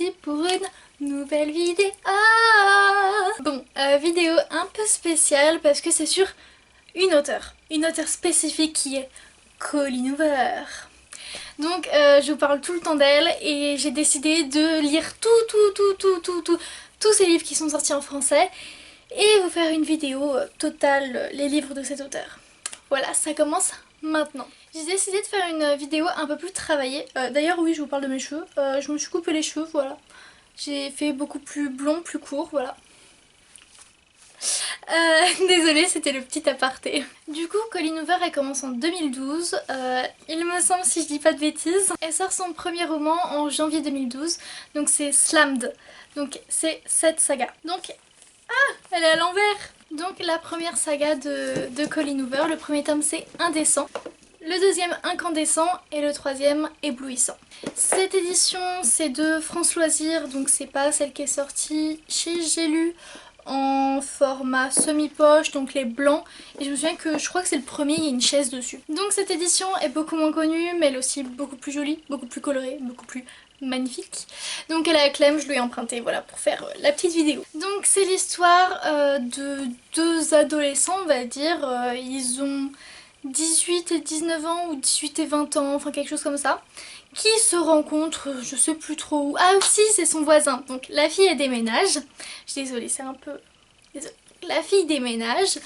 ici pour une nouvelle vidéo. Bon, vidéo un peu spéciale parce que c'est sur une auteure spécifique qui est Colleen Hoover. Donc je vous parle tout le temps d'elle et j'ai décidé de lire tous ces livres qui sont sortis en français et vous faire une vidéo totale les livres de cet auteur. Voilà, ça commence maintenant. J'ai décidé de faire une vidéo un peu plus travaillée. D'ailleurs oui, je vous parle de mes cheveux. Je me suis coupé les cheveux, voilà. J'ai fait beaucoup plus blond, plus court, voilà. Désolée, c'était le petit aparté. Du coup, Colleen Hoover, elle commence en 2012. Il me semble, si je dis pas de bêtises. Elle sort son premier roman en janvier 2012. Donc c'est Slammed. Donc c'est cette saga. Donc, elle est à l'envers. Donc la première saga de Colleen Hoover. Le premier tome c'est Indécent. Le deuxième Incandescent et le troisième Éblouissant. Cette édition c'est de France Loisirs, donc c'est pas celle qui est sortie chez J'ai lu en format semi-poche, donc les blancs. Et je me souviens que je crois que c'est le premier, il y a une chaise dessus. Donc cette édition est beaucoup moins connue, mais elle est aussi beaucoup plus jolie, beaucoup plus colorée, beaucoup plus magnifique. Donc elle est à Clem, je lui ai emprunté, voilà, pour faire la petite vidéo. Donc c'est l'histoire de deux adolescents, on va dire. Ils ont 18 et 19 ans ou 18 et 20 ans, enfin quelque chose comme ça, qui se rencontrent, je sais plus trop où. Ah aussi, c'est son voisin. Donc la fille elle déménage. Je suis désolée, c'est un peu... Désolée. La fille déménage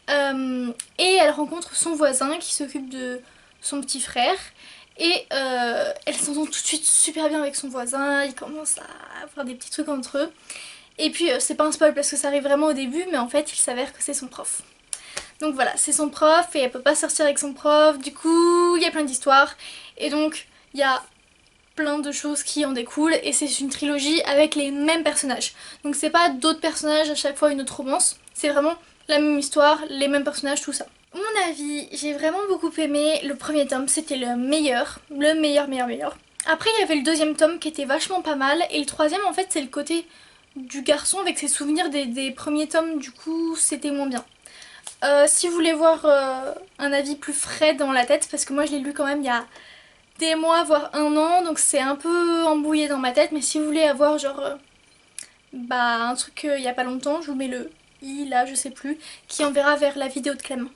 et elle rencontre son voisin qui s'occupe de son petit frère. Et elle s'entend tout de suite super bien avec son voisin, ils commencent à faire des petits trucs entre eux. Et puis c'est pas un spoil parce que ça arrive vraiment au début, mais en fait il s'avère que c'est son prof. Donc voilà, c'est son prof et elle peut pas sortir avec son prof, du coup il y a plein d'histoires. Et donc il y a plein de choses qui en découlent et c'est une trilogie avec les mêmes personnages. Donc c'est pas d'autres personnages à chaque fois une autre romance, c'est vraiment la même histoire, les mêmes personnages, tout ça. Mon avis, j'ai vraiment beaucoup aimé le premier tome, c'était le meilleur. Après il y avait le deuxième tome qui était vachement pas mal et le troisième en fait c'est le côté du garçon avec ses souvenirs des premiers tomes, du coup c'était moins bien. Si vous voulez voir un avis plus frais dans la tête, parce que moi je l'ai lu quand même il y a des mois voire un an, donc c'est un peu embrouillé dans ma tête, mais si vous voulez avoir genre un truc il y a pas longtemps, je vous mets le i là, je sais plus, qui enverra vers la vidéo de Clem,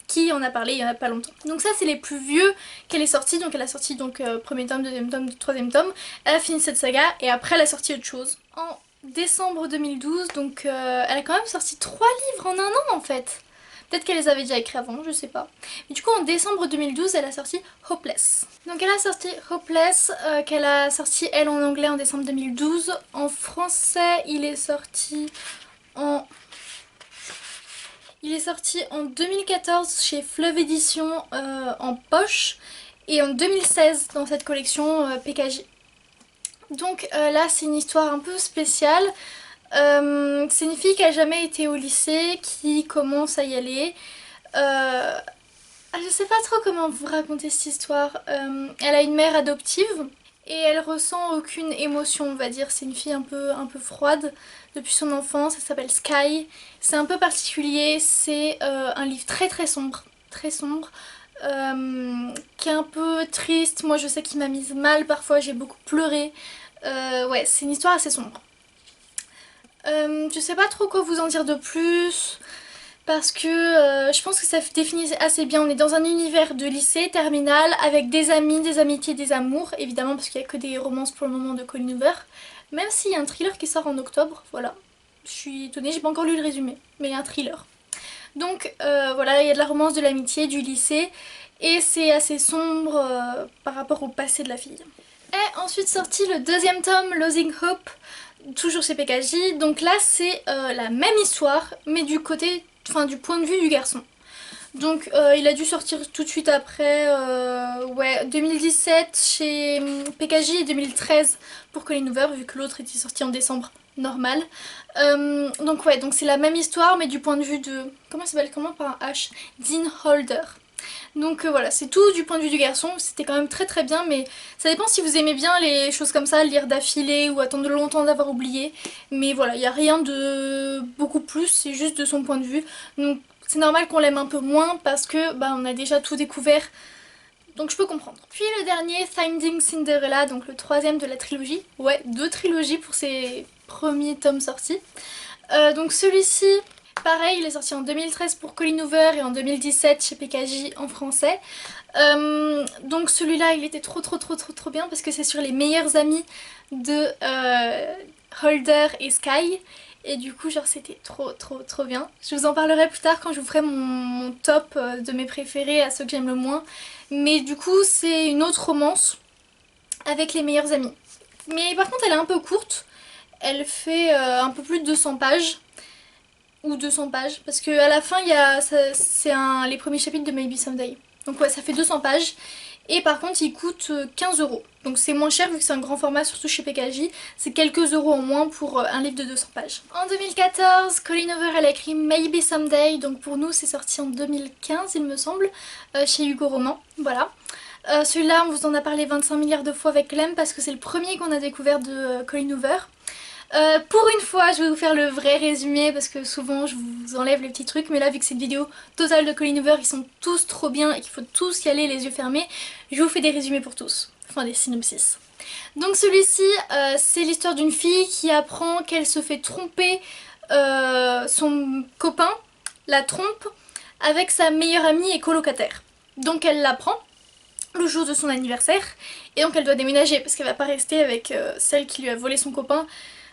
qui en a parlé il y a pas longtemps. Donc ça c'est les plus vieux qu'elle est sortie, donc elle a sorti donc premier tome, deuxième tome, troisième tome, elle a fini cette saga et après elle a sorti autre chose. En décembre 2012, donc elle a quand même sorti 3 livres en un an en fait. Peut-être qu'elle les avait déjà écrits avant, je sais pas. Mais du coup en décembre 2012 elle a sorti Hopeless. Donc elle a sorti Hopeless, qu'elle a sorti elle en anglais en décembre 2012. En français il est sorti en 2014 chez Fleuve Édition en poche et en 2016 dans cette collection PKJ. Donc là c'est une histoire un peu spéciale. C'est une fille qui a jamais été au lycée, qui commence à y aller. Je sais pas trop comment vous raconter cette histoire. Elle a une mère adoptive et elle ressent aucune émotion, on va dire. C'est une fille un peu froide depuis son enfance, elle s'appelle Sky. C'est un peu particulier, c'est un livre très sombre, qui est un peu triste. Moi je sais qu'il m'a mise mal parfois, j'ai beaucoup pleuré. Ouais, c'est une histoire assez sombre. Je sais pas trop quoi vous en dire de plus parce que je pense que ça définit assez bien. On est dans un univers de lycée, terminal, avec des amis, des amitiés, des amours, évidemment parce qu'il n'y a que des romances pour le moment de Colleen Hoover. Même s'il y a un thriller qui sort en octobre, voilà. Je suis étonnée, j'ai pas encore lu le résumé, mais il y a un thriller. Donc voilà, il y a de la romance, de l'amitié, du lycée, et c'est assez sombre par rapport au passé de la fille. Et ensuite sorti le deuxième tome, Losing Hope, toujours chez PKJ. Donc là c'est la même histoire, mais du côté, du point de vue du garçon. Donc il a dû sortir tout de suite après, ouais, 2017 chez PKJ et 2013 pour Colleen Hoover, vu que l'autre était sorti en décembre normal. Donc ouais, donc c'est la même histoire, mais du point de vue de... Comment il s'appelle? Comment par un H? Dean Holder. Donc voilà, c'est tout du point de vue du garçon, c'était quand même très bien, mais ça dépend si vous aimez bien les choses comme ça, lire d'affilée ou attendre longtemps d'avoir oublié. Mais voilà, il n'y a rien de beaucoup plus, c'est juste de son point de vue. Donc c'est normal qu'on l'aime un peu moins parce que on a déjà tout découvert Donc je peux comprendre. Puis le dernier, Finding Cinderella, donc le troisième de la trilogie. Ouais, 2 trilogies pour ces premiers tomes sortis. Donc celui-ci, pareil, il est sorti en 2013 pour Colleen Hoover et en 2017 chez PKJ en français. Donc celui-là, il était trop bien parce que c'est sur les meilleurs amis de Holder et Sky. Et du coup, genre, c'était trop bien. Je vous en parlerai plus tard quand je vous ferai mon top de mes préférés à ceux que j'aime le moins. Mais du coup, c'est une autre romance avec les meilleurs amis. Mais par contre, elle est un peu courte. Elle fait un peu plus de 200 pages. Ou 200 pages. Parce qu'à la fin, il y a, c'est les premiers chapitres de Maybe Someday. Donc ouais, ça fait 200 pages. Et par contre, il coûte 15 €. Donc c'est moins cher vu que c'est un grand format, surtout chez PKJ. C'est quelques euros en moins pour un livre de 200 pages. En 2014, Colleen Hoover, elle a écrit Maybe Someday. Donc pour nous, c'est sorti en 2015, il me semble, chez Hugo Roman. Voilà. Celui-là, on vous en a parlé 25 milliards de fois avec Clem parce que c'est le premier qu'on a découvert de Colleen Hoover. Pour une fois, je vais vous faire le vrai résumé parce que souvent je vous enlève les petits trucs, mais là vu que c'est une vidéo totale de Colleen Hoover, ils sont tous trop bien et qu'il faut tous y aller les yeux fermés, je vous fais des résumés pour tous, enfin des synopsis. Donc celui-ci, c'est l'histoire d'une fille qui apprend qu'elle se fait tromper, son copain la trompe avec sa meilleure amie et colocataire. Donc elle l'apprend le jour de son anniversaire et donc elle doit déménager parce qu'elle va pas rester avec celle qui lui a volé son copain.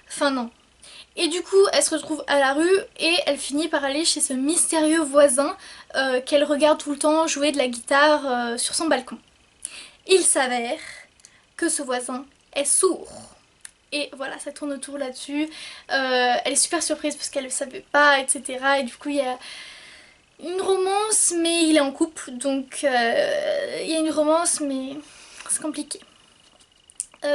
Enfin non. Et du coup elle se retrouve à la rue et elle finit par aller chez ce mystérieux voisin qu'elle regarde tout le temps jouer de la guitare sur son balcon. Il s'avère que ce voisin est sourd. Et voilà, ça tourne autour là-dessus. Elle est super surprise parce qu'elle ne savait pas, etc. Et du coup il y a une romance mais il est en couple. Donc il y a une romance mais c'est compliqué.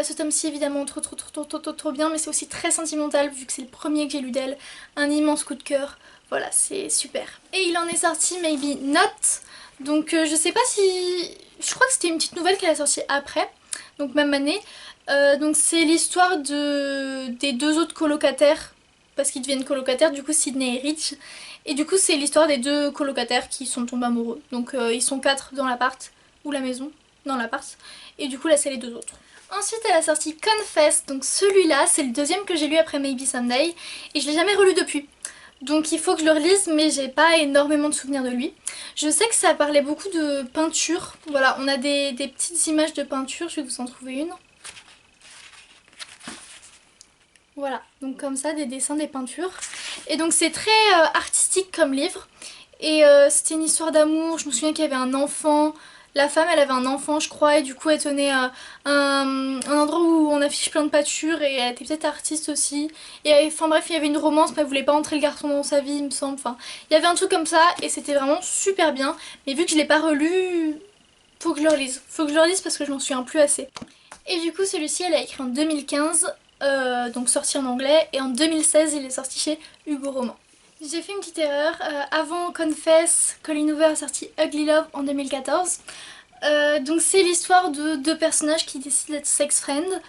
Ce tome-ci évidemment trop bien, mais c'est aussi très sentimental vu que c'est le premier que j'ai lu d'elle. Un immense coup de cœur, voilà, c'est super. Et il en est sorti Maybe Not, donc je sais pas si... Je crois que c'était une petite nouvelle qu'elle a sortie après, donc même année. Donc c'est l'histoire des deux autres colocataires, parce qu'ils deviennent colocataires, du coup Sydney et Rich. Et du coup c'est l'histoire des deux colocataires qui sont tombés amoureux. Donc ils sont 4 dans l'appart, ou la maison, dans l'appart. Et du coup là c'est les deux autres. Ensuite elle a sorti Confess, donc celui-là c'est le deuxième que j'ai lu après Maybe Someday et je l'ai jamais relu depuis. Donc il faut que je le relise mais j'ai pas énormément de souvenirs de lui. Je sais que ça parlait beaucoup de peinture, voilà on a des petites images de peinture, je vais vous en trouver une. Voilà, donc comme ça des dessins, des peintures. Et donc c'est très artistique comme livre et c'était une histoire d'amour, je me souviens qu'il y avait un enfant. La femme elle avait un enfant je crois et du coup elle tenait un endroit où on affiche plein de peintures et elle était peut-être artiste aussi. Et enfin bref il y avait une romance mais elle voulait pas entrer le garçon dans sa vie il me semble. Enfin il y avait un truc comme ça et c'était vraiment super bien. Mais vu que je l'ai pas relu, faut que je le relise. Faut que je le relise parce que je m'en souviens plus assez. Et du coup celui-ci elle a écrit en 2015, donc sorti en anglais. Et en 2016 il est sorti chez Hugo Roman. J'ai fait une petite erreur, avant Confess, Colleen Hoover a sorti Ugly Love en 2014. Donc c'est l'histoire de deux personnages qui décident d'être sex friends,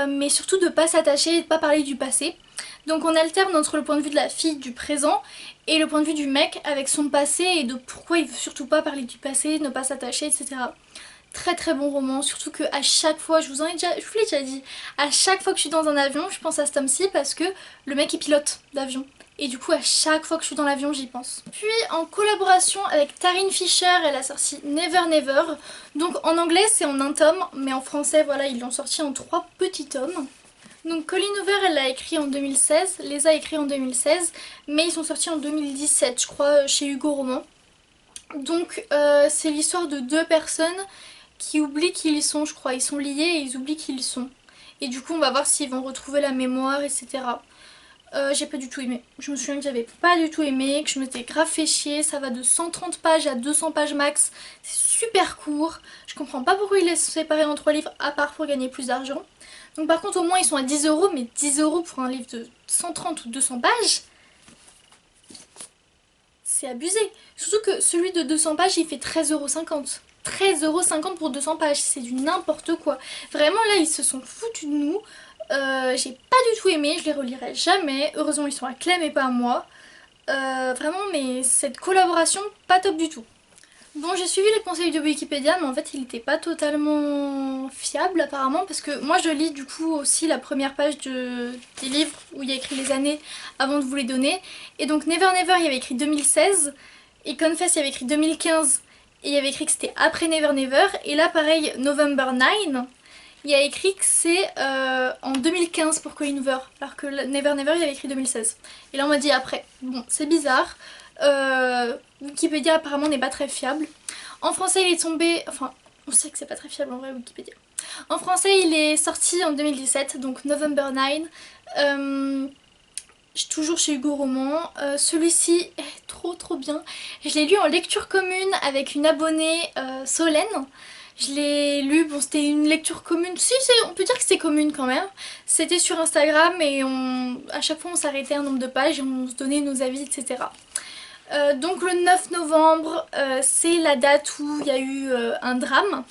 mais surtout de pas s'attacher et de pas parler du passé. Donc on alterne entre le point de vue de la fille du présent et le point de vue du mec avec son passé et de pourquoi il veut surtout pas parler du passé, ne pas s'attacher, etc. Très bon roman, surtout que à chaque fois, je vous l'ai déjà dit, à chaque fois que je suis dans un avion, je pense à ce tome-ci parce que le mec il pilote l'avion. Et du coup à chaque fois que je suis dans l'avion j'y pense. Puis en collaboration avec Taryn Fisher, elle a sorti Never Never. Donc en anglais c'est en un tome, mais en français voilà ils l'ont sorti en 3 petits tomes. Donc Colleen Hoover elle l'a écrit en 2016, les a écrits en 2016, mais ils sont sortis en 2017 je crois chez Hugo Roman. Donc c'est l'histoire de deux personnes qui oublient qui ils sont je crois, ils sont liés et ils oublient qui ils sont. Et du coup on va voir s'ils vont retrouver la mémoire etc. J'ai pas du tout aimé. Je me souviens que j'avais pas du tout aimé, que je m'étais grave fait chier. Ça va de 130 pages à 200 pages max. C'est super court. Je comprends pas pourquoi ils les séparés en 3 livres à part pour gagner plus d'argent. Donc par contre au moins ils sont à 10 €, mais 10 € pour un livre de 130 ou 200 pages, c'est abusé. Surtout que celui de 200 pages il fait 13,50 €. 13,50 € pour 200 pages, c'est du n'importe quoi. Vraiment là ils se sont foutus de nous. J'ai pas du tout aimé, je les relirai jamais. Heureusement ils sont à Clem et pas à moi. Vraiment mais cette collaboration pas top du tout. Bon, j'ai suivi les conseils de Wikipédia, mais en fait il n'était pas totalement fiable apparemment, parce que moi je lis du coup aussi la première page des livres où il y a écrit les années avant de vous les donner. Et donc Never Never il y avait écrit 2016, et Confess il y avait écrit 2015, et il y avait écrit que c'était après Never Never. Et là pareil, November 9, il y a écrit que c'est en 2015 pour Colleen Hoover, alors que Never Never il y avait écrit 2016. Et là on m'a dit après. Bon, c'est bizarre. Wikipédia apparemment n'est pas très fiable. En français il est tombé, enfin on sait que c'est pas très fiable en vrai Wikipédia. En français il est sorti en 2017, donc November 9. Toujours chez Hugo Roman. Celui-ci est trop bien. Je l'ai lu en lecture commune avec une abonnée, Solène. Je l'ai lu, bon c'était une lecture commune, si on peut dire que c'était commune quand même. C'était sur Instagram et à chaque fois on s'arrêtait un nombre de pages et on se donnait nos avis, etc. Donc le 9 novembre, c'est la date où il y a eu un drame.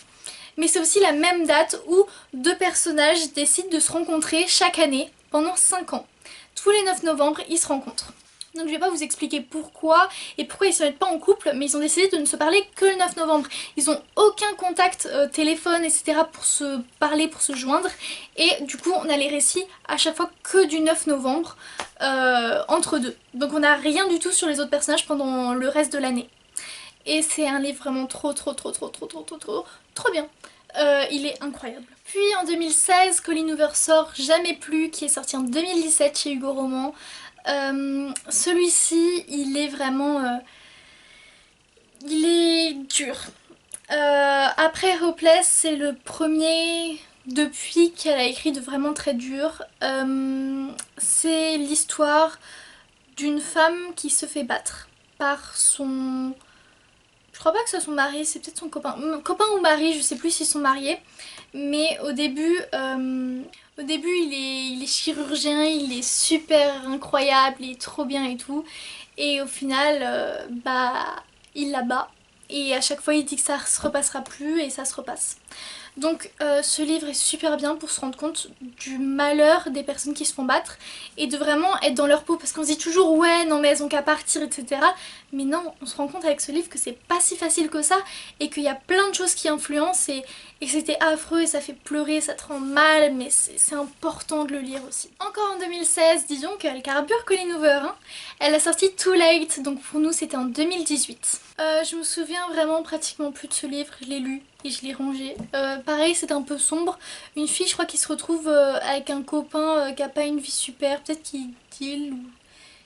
Mais c'est aussi la même date où deux personnages décident de se rencontrer chaque année pendant 5 ans. Tous les 9 novembre, ils se rencontrent. Donc je vais pas vous expliquer pourquoi et pourquoi ils se mettent pas en couple, mais ils ont décidé de ne se parler que le 9 novembre. Ils ont aucun contact téléphone, etc. pour se parler, pour se joindre. Et du coup, on a les récits à chaque fois que du 9 novembre entre deux. Donc on n'a rien du tout sur les autres personnages pendant le reste de l'année. Et c'est un livre vraiment trop bien. Il est incroyable. Puis en 2016, Colleen Hoover sort Jamais plus, qui est sorti en 2017 chez Hugo Roman. Celui-ci, il est vraiment... il est dur. Après Hopeless, c'est le premier depuis qu'elle a écrit de vraiment très dur. C'est l'histoire d'une femme qui se fait battre par son... Je crois pas que ce soit son mari, c'est peut-être son copain. Copain ou mari, je sais plus s'ils sont mariés. Mais au début il est chirurgien, il est super incroyable, il est trop bien et tout. Et au final, il la bat. Et à chaque fois il dit que ça se repassera plus et ça se repasse. Donc ce livre est super bien pour se rendre compte du malheur des personnes qui se font battre et de vraiment être dans leur peau, parce qu'on se dit toujours ouais non mais elles ont qu'à partir, etc. Mais non, on se rend compte avec ce livre que c'est pas si facile que ça et qu'il y a plein de choses qui influencent et que c'était affreux et ça fait pleurer, ça te rend mal, mais c'est important de le lire aussi. Encore en 2016, disons qu'elle carbure Colleen Hoover, hein. Elle a sorti Too Late, donc pour nous c'était en 2018. Je me souviens vraiment pratiquement plus de ce livre, je l'ai lu et je l'ai rangé. Pareil, c'est un peu sombre. Une fille, je crois, qui se retrouve avec un copain qui a pas une vie super, peut-être qu'il deal ou...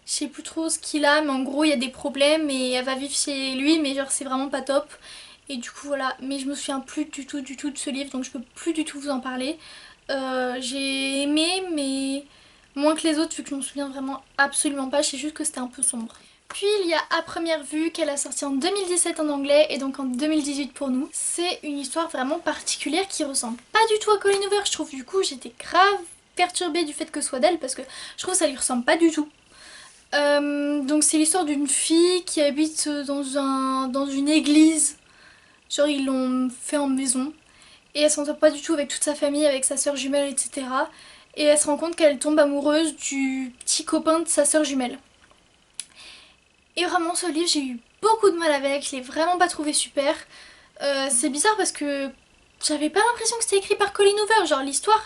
Je sais plus trop ce qu'il a, mais en gros il y a des problèmes et elle va vivre chez lui, mais genre c'est vraiment pas top. Et du coup voilà, mais je me souviens plus du tout de ce livre, donc je peux plus du tout vous en parler. J'ai aimé, mais moins que les autres, vu que je m'en souviens vraiment absolument pas, je sais juste que c'était un peu sombre. Puis il y a À Première Vue, qu'elle a sorti en 2017 en anglais et donc en 2018 pour nous. C'est une histoire vraiment particulière qui ressemble pas du tout à Colleen Hoover, je trouve. Du coup j'étais grave perturbée du fait que ce soit d'elle, parce que je trouve que ça lui ressemble pas du tout. Donc c'est l'histoire d'une fille qui habite dans une église. Genre ils l'ont fait en maison. Et elle s'entend pas du tout avec toute sa famille, avec sa sœur jumelle, etc. Et elle se rend compte qu'elle tombe amoureuse du petit copain de sa sœur jumelle. Et vraiment ce livre j'ai eu beaucoup de mal avec, je l'ai vraiment pas trouvé super. C'est bizarre parce que j'avais pas l'impression que c'était écrit par Colleen Hoover. Genre l'histoire,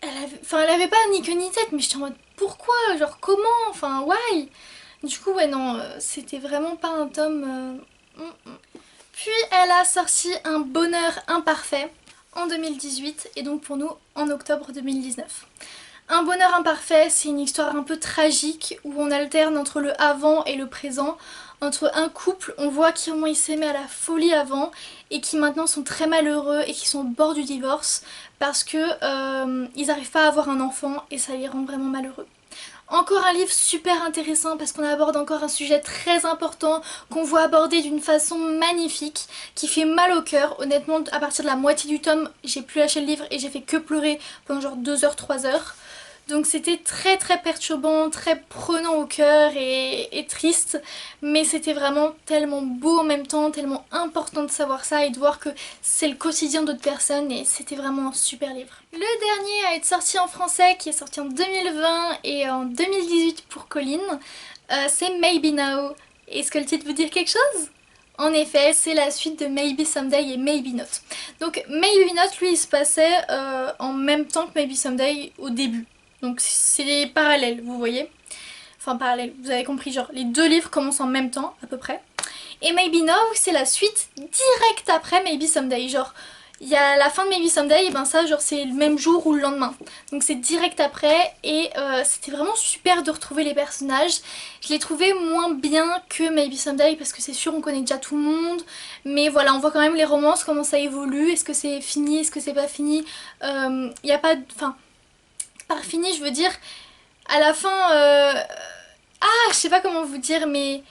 elle avait pas ni queue ni tête, mais j'étais en mode pourquoi, genre comment, enfin why. Du coup ouais non, c'était vraiment pas un tome... Puis elle a sorti Un Bonheur Imparfait en 2018 et donc pour nous en octobre 2019. Un bonheur imparfait, c'est une histoire un peu tragique où on alterne entre le avant et le présent. Entre un couple, on voit comment ils s'aimaient à la folie avant et qui maintenant sont très malheureux et qui sont au bord du divorce parce que ils n'arrivent pas à avoir un enfant et ça les rend vraiment malheureux. Encore un livre super intéressant parce qu'on aborde encore un sujet très important qu'on voit aborder d'une façon magnifique qui fait mal au cœur. Honnêtement, à partir de la moitié du tome, j'ai plus lâché le livre et j'ai fait que pleurer pendant genre 2 heures, 3 heures. Donc c'était très perturbant, très prenant au cœur et triste, mais c'était vraiment tellement beau en même temps, tellement important de savoir ça et de voir que c'est le quotidien d'autres personnes et c'était vraiment un super livre. Le dernier à être sorti en français, qui est sorti en 2020 et en 2018 pour Colleen, c'est Maybe Now. Est-ce que le titre veut dire quelque chose? En effet, c'est la suite de Maybe Someday et Maybe Not. Donc Maybe Not, lui, il se passait en même temps que Maybe Someday au début. Donc c'est parallèle, vous voyez. Enfin parallèle, vous avez compris, genre les deux livres commencent en même temps à peu près. Et Maybe Now, c'est la suite direct après Maybe Someday. Genre, il y a la fin de Maybe Someday, et ben ça, genre c'est le même jour ou le lendemain. Donc c'est direct après, et c'était vraiment super de retrouver les personnages. Je l'ai trouvé moins bien que Maybe Someday, parce que c'est sûr, on connaît déjà tout le monde. Mais voilà, on voit quand même les romances, comment ça évolue. Est-ce que c'est fini, est-ce que c'est pas fini. Il n'y a pas de... Enfin, par fini, je veux dire, à la fin... Ah, je sais pas comment vous dire, mais...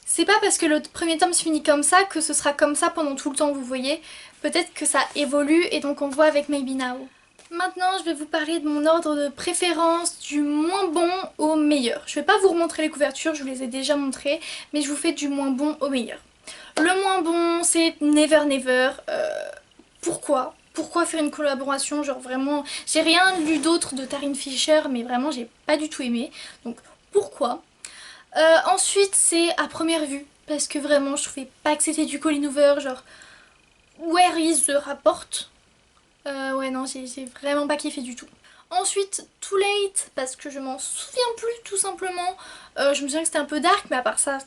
C'est pas parce que le premier tome se finit comme ça que ce sera comme ça pendant tout le temps, vous voyez. Peut-être que ça évolue et donc on voit avec Maybe Now. Maintenant, je vais vous parler de mon ordre de préférence du moins bon au meilleur. Je vais pas vous remontrer les couvertures, je vous les ai déjà montrées, mais je vous fais du moins bon au meilleur. Le moins bon, c'est Never Never. Pourquoi ? Pourquoi faire une collaboration? Genre vraiment, j'ai rien lu d'autre de Tarryn Fisher, mais vraiment j'ai pas du tout aimé. Donc pourquoi ? Ensuite c'est À Première Vue, parce que vraiment je trouvais pas que c'était du Colleen Hoover, genre Where is the Rapport. Ouais non, j'ai vraiment pas kiffé du tout. Ensuite Too Late, parce que je m'en souviens plus tout simplement. Je me souviens que c'était un peu dark, mais à part ça,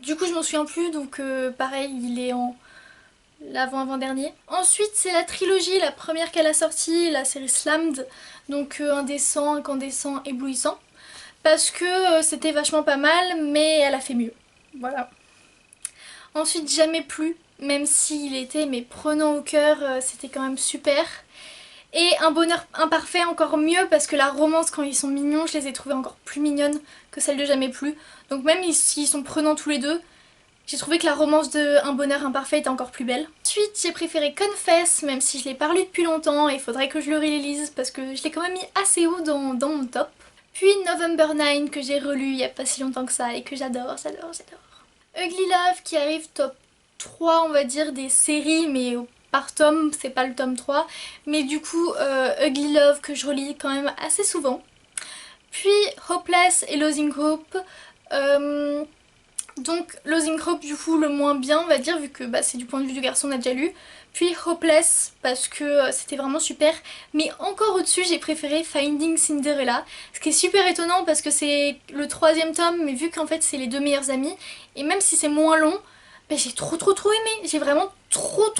du coup je m'en souviens plus, donc pareil, il est en l'avant-avant-dernier. Ensuite c'est la trilogie, la première qu'elle a sortie, la série Slammed, donc Indécent, Incandescent, Éblouissant. Parce que c'était vachement pas mal, mais elle a fait mieux. Voilà. Ensuite, Jamais Plus, même s'il était mais prenant au cœur, c'était quand même super. Et Un Bonheur Imparfait, encore mieux, parce que la romance, quand ils sont mignons, je les ai trouvées encore plus mignonnes que celle de Jamais Plus. Donc même s'ils sont prenants tous les deux, j'ai trouvé que la romance de Un Bonheur Imparfait était encore plus belle. Ensuite, j'ai préféré Confess, même si je l'ai pas lu depuis longtemps, et il faudrait que je le relise, parce que je l'ai quand même mis assez haut dans mon top. Puis November 9 que j'ai relu il y a pas si longtemps que ça et que j'adore. Ugly Love qui arrive top 3 on va dire des séries, mais par tome, c'est pas le tome 3. Mais du coup Ugly Love que je relis quand même assez souvent. Puis Hopeless et Losing Hope. Donc Losing Hope du coup le moins bien on va dire, vu que bah, c'est du point de vue du garçon, on a déjà lu. Puis Hopeless parce que c'était vraiment super. Mais encore au-dessus j'ai préféré Finding Cinderella. Ce qui est super étonnant parce que c'est le 3e tome, mais vu qu'en fait c'est les deux meilleurs amis. Et même si c'est moins long, bah, j'ai trop aimé. J'ai vraiment trop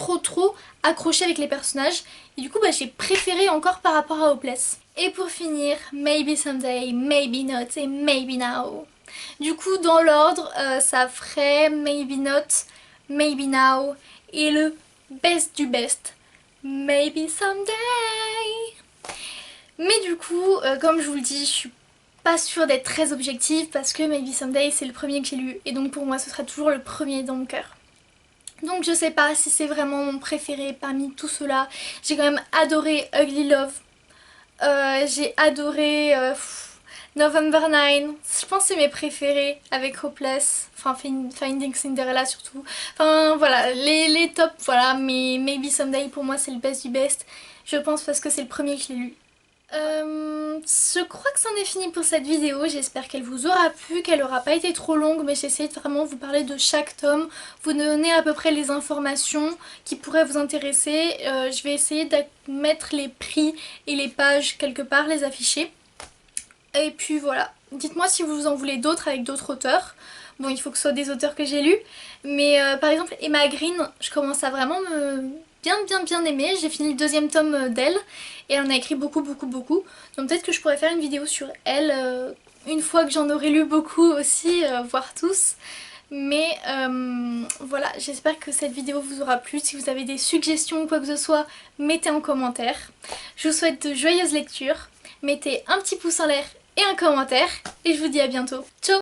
accroché avec les personnages. Et du coup bah, j'ai préféré encore par rapport à Hopeless. Et pour finir, Maybe Someday, Maybe Not et Maybe Now. Du coup dans l'ordre ça ferait Maybe Not, Maybe Now et le best du best, Maybe Someday. Mais du coup comme je vous le dis, je suis pas sûre d'être très objective parce que Maybe Someday c'est le premier que j'ai lu et donc pour moi ce sera toujours le premier dans mon cœur. Donc je sais pas si c'est vraiment mon préféré parmi tout cela. J'ai quand même adoré Ugly Love, j'ai adoré November 9, je pense que c'est mes préférés avec Hopeless, enfin Finding Cinderella surtout. Enfin voilà, les tops, voilà, mais Maybe Someday pour moi c'est le best du best. Je pense parce que c'est le premier que je l'ai lu. Je crois que c'en est fini pour cette vidéo, j'espère qu'elle vous aura plu, qu'elle aura pas été trop longue, mais j'ai essayé de vraiment vous parler de chaque tome, vous donner à peu près les informations qui pourraient vous intéresser. Je vais essayer de mettre les prix et les pages quelque part, les afficher. Et puis voilà, dites-moi si vous en voulez d'autres avec d'autres auteurs. Bon, il faut que ce soit des auteurs que j'ai lus, mais par exemple Emma Green, je commence à vraiment me bien aimer. J'ai fini le 2e tome d'elle et elle en a écrit beaucoup. Donc peut-être que je pourrais faire une vidéo sur elle une fois que j'en aurai lu beaucoup aussi, voire tous. Mais voilà, j'espère que cette vidéo vous aura plu. Si vous avez des suggestions ou quoi que ce soit, mettez en commentaire. Je vous souhaite de joyeuses lectures. Mettez un petit pouce en l'air et un commentaire. Et je vous dis à bientôt. Ciao!